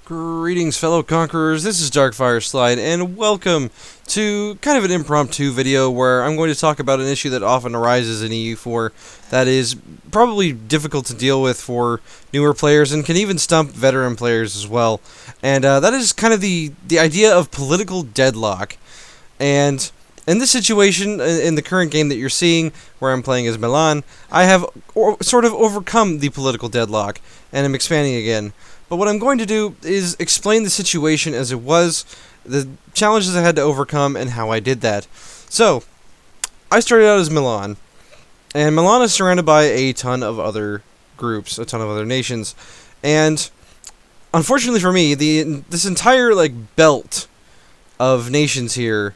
Greetings, fellow conquerors. This is darkfireslide, and welcome to kind of an impromptu video where I'm going to talk about an issue that often arises in EU4 that is probably difficult to deal with for newer players and can even stump veteran players as well. And that is kind of the idea of political deadlock. And in this situation, in the current game that you're seeing, where I'm playing as Milan, I have sort of overcome the political deadlock, and I'm expanding again. But what I'm going to do is explain the situation as it was, the challenges I had to overcome, and how I did that. So, I started out as Milan, and Milan is surrounded by a ton of other groups, a ton of other nations, and unfortunately for me, this entire belt of nations here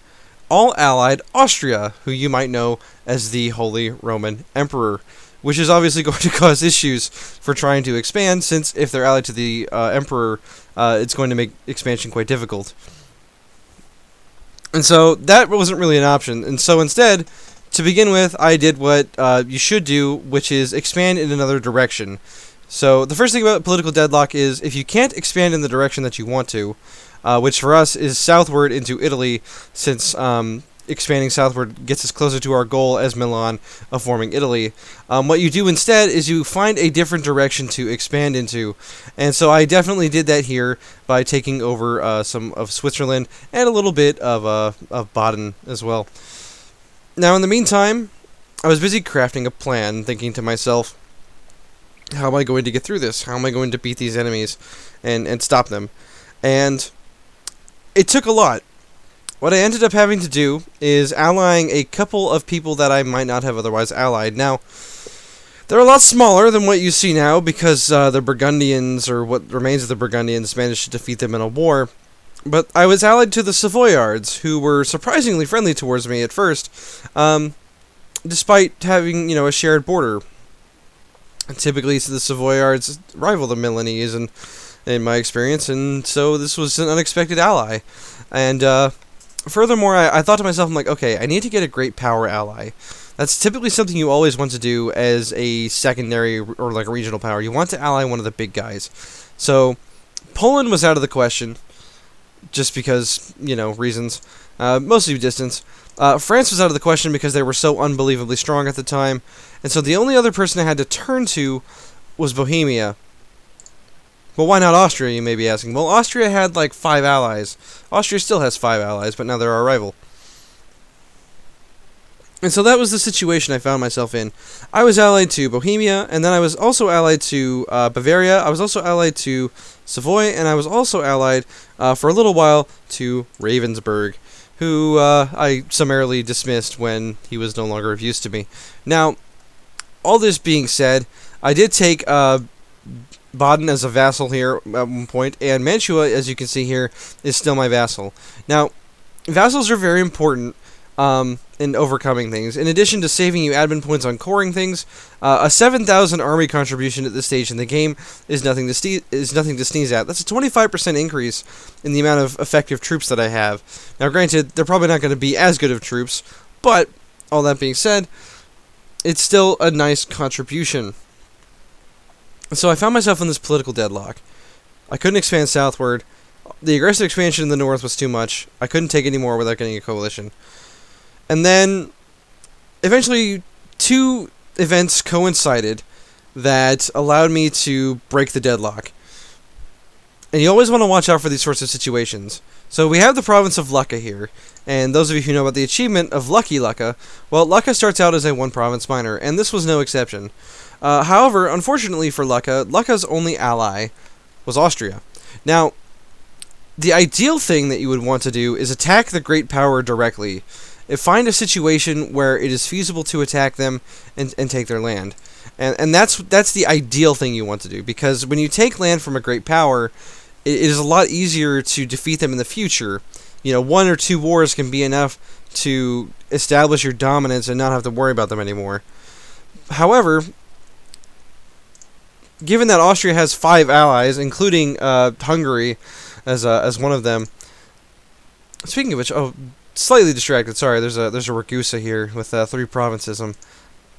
all allied Austria, who you might know as the Holy Roman Emperor, which is obviously going to cause issues for trying to expand, since if they're allied to the Emperor, it's going to make expansion quite difficult. And so that wasn't really an option, and so instead, to begin with, I did what you should do, which is expand in another direction. So the first thing about political deadlock is, if you can't expand in the direction that you want to, which for us is southward into Italy, since expanding southward gets us closer to our goal as Milan of forming Italy. What you do instead is you find a different direction to expand into, and so I definitely did that here by taking over some of Switzerland and a little bit of Baden as well. Now, in the meantime, I was busy crafting a plan, thinking to myself, how am I going to get through this? How am I going to beat these enemies and stop them? And it took a lot. What I ended up having to do is allying a couple of people that I might not have otherwise allied. Now, they're a lot smaller than what you see now, because the Burgundians, or what remains of the Burgundians, managed to defeat them in a war. But I was allied to the Savoyards, who were surprisingly friendly towards me at first, despite having, a shared border. Typically, the Savoyards rival the Milanese, in my experience, and so this was an unexpected ally. And furthermore, I thought to myself, I'm like, okay, I need to get a great power ally. That's typically something you always want to do as a secondary or a regional power. You want to ally one of the big guys. So Poland was out of the question, just because, reasons, mostly distance. France was out of the question because they were so unbelievably strong at the time, and so the only other person I had to turn to was Bohemia. Well, why not Austria, you may be asking? Well, Austria had 5 allies. Austria still has 5 allies, but now they're our rival. And so that was the situation I found myself in. I was allied to Bohemia, and then I was also allied to Bavaria, I was also allied to Savoy, and I was also allied, for a little while, to Ravensburg, who I summarily dismissed when he was no longer of use to me. Now, all this being said, I did take Baden as a vassal here at one point, and Mantua, as you can see here, is still my vassal. Now, vassals are very important in overcoming things. In addition to saving you admin points on coring things, a 7,000 army contribution at this stage in the game is nothing to sneeze at. That's a 25% increase in the amount of effective troops that I have. Now, granted, they're probably not going to be as good of troops, but all that being said, it's still a nice contribution. So I found myself in this political deadlock. I couldn't expand southward. The aggressive expansion in the north was too much. I couldn't take any more without getting a coalition. And then, eventually, 2 events coincided that allowed me to break the deadlock. And you always want to watch out for these sorts of situations. So we have the province of Lucca here, and those of you who know about the achievement of Lucky Lucca, well, Lucca starts out as a 1-province minor, and this was no exception. However, unfortunately for Lucca, Lucca's only ally was Austria. Now, the ideal thing that you would want to do is attack the great power directly. Find a situation where it is feasible to attack them and take their land. And that's the ideal thing you want to do, because when you take land from a great power, it is a lot easier to defeat them in the future. 1 or 2 wars can be enough to establish your dominance and not have to worry about them anymore. However, given that Austria has 5 allies, including Hungary as one of them. Speaking of which, slightly distracted. Sorry, there's a Ragusa here with 3 provinces. I'm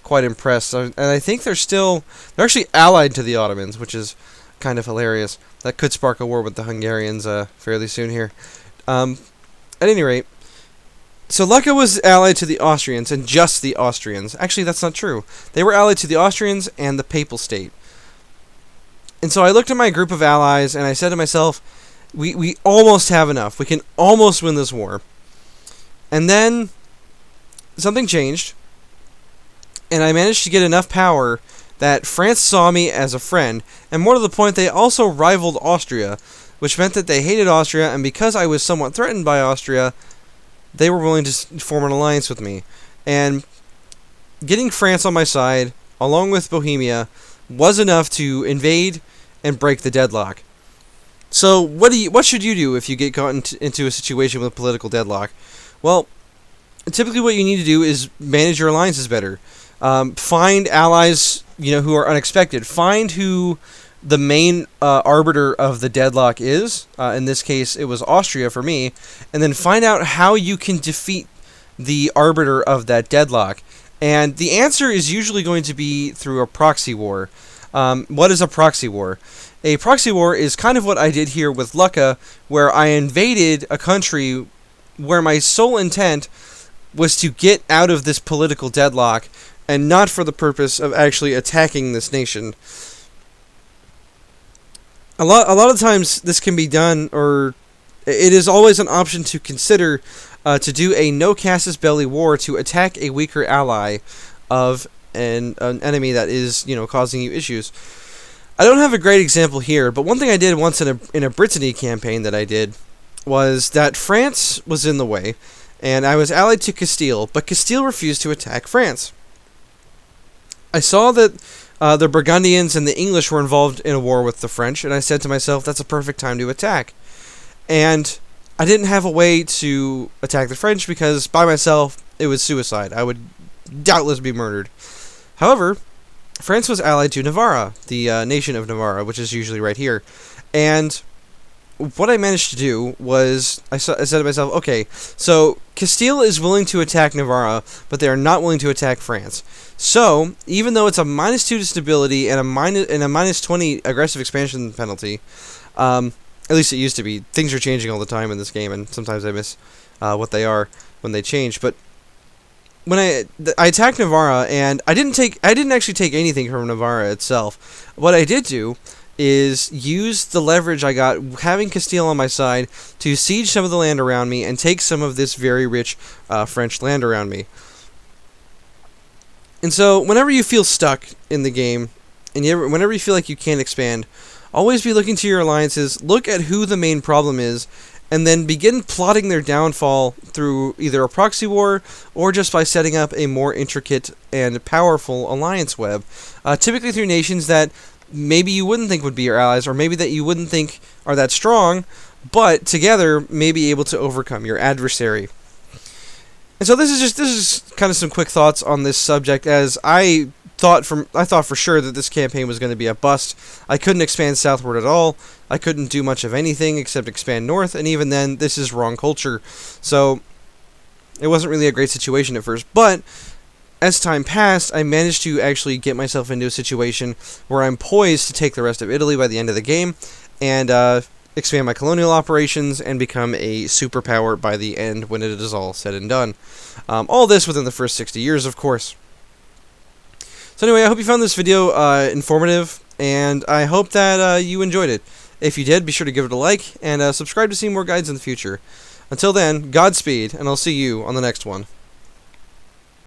quite impressed, and I think they're actually allied to the Ottomans, which is kind of hilarious. That could spark a war with the Hungarians fairly soon here. At any rate, so Lucca was allied to the Austrians, and just the Austrians. Actually, that's not true. They were allied to the Austrians and the Papal State. And so I looked at my group of allies, and I said to myself, we almost have enough. We can almost win this war. And then something changed, and I managed to get enough power that France saw me as a friend, and more to the point, they also rivaled Austria, which meant that they hated Austria, and because I was somewhat threatened by Austria, they were willing to form an alliance with me. And getting France on my side, along with Bohemia, was enough to invade and break the deadlock. So what should you do if you get caught into a situation with political deadlock? Well, typically what you need to do is manage your alliances better. Find allies, who are unexpected. Find who the main arbiter of the deadlock is. In this case, it was Austria for me. And then find out how you can defeat the arbiter of that deadlock. And the answer is usually going to be through a proxy war. What is a proxy war? A proxy war is kind of what I did here with Lucca, where I invaded a country where my sole intent was to get out of this political deadlock, and not for the purpose of actually attacking this nation. A lot of times this can be done, or it is always an option to consider to do a no casus belli war to attack a weaker ally of an enemy that is causing you issues. I don't have a great example here, but one thing I did once in a Brittany campaign that I did was that France was in the way, and I was allied to Castile, but Castile refused to attack France. I saw that the Burgundians and the English were involved in a war with the French, and I said to myself, that's a perfect time to attack. And I didn't have a way to attack the French because by myself it was suicide. I would doubtless be murdered. However, France was allied to Navarra, the nation of Navarra, which is usually right here. And what I managed to do was, I said to myself, okay, so Castile is willing to attack Navarra, but they are not willing to attack France. So, even though it's a -2 to stability and a -20 aggressive expansion penalty, at least it used to be. Things are changing all the time in this game, and sometimes I miss what they are when they change. But when I attacked Navarra, and I didn't actually take anything from Navarra itself. What I did do is use the leverage I got having Castile on my side to siege some of the land around me and take some of this very rich French land around me. And so, whenever you feel stuck in the game, and whenever you feel like you can't expand, always be looking to your alliances, look at who the main problem is, and then begin plotting their downfall through either a proxy war or just by setting up a more intricate and powerful alliance web, typically through nations that maybe you wouldn't think would be your allies, or maybe that you wouldn't think are that strong, but together may be able to overcome your adversary. And so this is kind of some quick thoughts on this subject, as I thought for sure that this campaign was going to be a bust. I couldn't expand southward at all. I couldn't do much of anything except expand north, and even then, this is wrong culture. So it wasn't really a great situation at first, but as time passed, I managed to actually get myself into a situation where I'm poised to take the rest of Italy by the end of the game, and expand my colonial operations and become a superpower by the end when it is all said and done. All this within the first 60 years, of course. So anyway, I hope you found this video informative, and I hope that you enjoyed it. If you did, be sure to give it a like, and subscribe to see more guides in the future. Until then, Godspeed, and I'll see you on the next one.